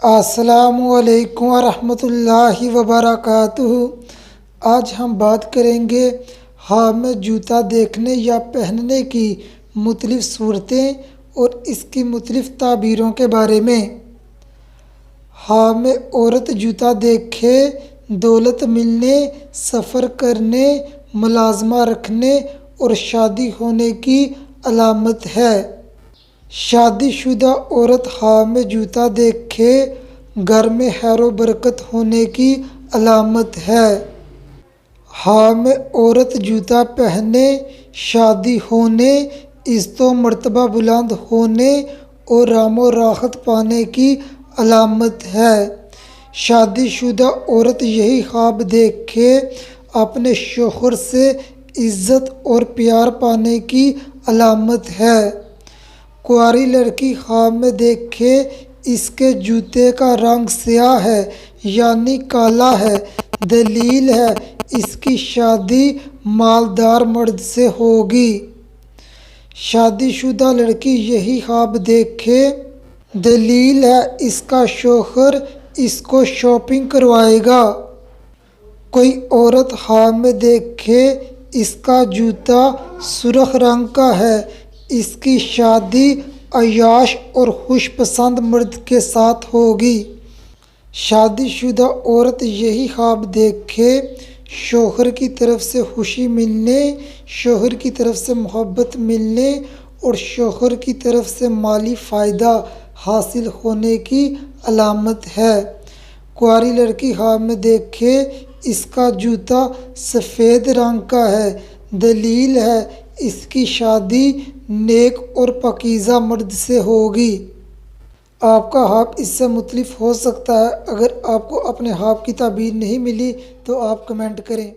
السلام علیکم ورحمۃ اللہ وبرکاتہ۔ آج ہم بات کریں گے ہاں میں جوتا دیکھنے یا پہننے کی مختلف صورتیں اور اس کی مختلف تعبیروں کے بارے میں۔ ہاں میں عورت جوتا دیکھے دولت ملنے، سفر کرنے، ملازمہ رکھنے اور شادی ہونے کی علامت ہے۔ شادی شدہ عورت ہاں میں جوتا دیکھے گھر میں خیر و برکت ہونے کی علامت ہے۔ ہاں میں عورت جوتا پہنے شادی ہونے، عزت و مرتبہ بلند ہونے اور رام و راحت پانے کی علامت ہے۔ شادی شدہ عورت یہی خواب دیکھے اپنے شوہر سے عزت اور پیار پانے کی علامت ہے۔ کنواری لڑکی خواب میں دیکھے اس کے جوتے کا رنگ سیاہ ہے یعنی کالا ہے، دلیل ہے اس کی شادی مالدار مرد سے ہوگی۔ شادی شدہ لڑکی یہی خواب دیکھے، دلیل ہے اس کا شوہر اس کو شاپنگ کروائے گا۔ کوئی عورت خواب میں دیکھے اس کا جوتا سرخ رنگ کا ہے، اس کی شادی عیاش اور خوش پسند مرد کے ساتھ ہوگی۔ شادی شدہ عورت یہی خواب دیکھے شوہر کی طرف سے خوشی ملنے، شوہر کی طرف سے محبت ملنے اور شوہر کی طرف سے مالی فائدہ حاصل ہونے کی علامت ہے۔ کنواری لڑکی خواب میں دیکھے اس کا جوتا سفید رنگ کا ہے، دلیل ہے اس کی شادی نیک اور پاکیزہ مرد سے ہوگی۔ آپ کا خواب اس سے مختلف ہو سکتا ہے۔ اگر آپ کو اپنے خواب کی تعبیر نہیں ملی تو آپ کمنٹ کریں۔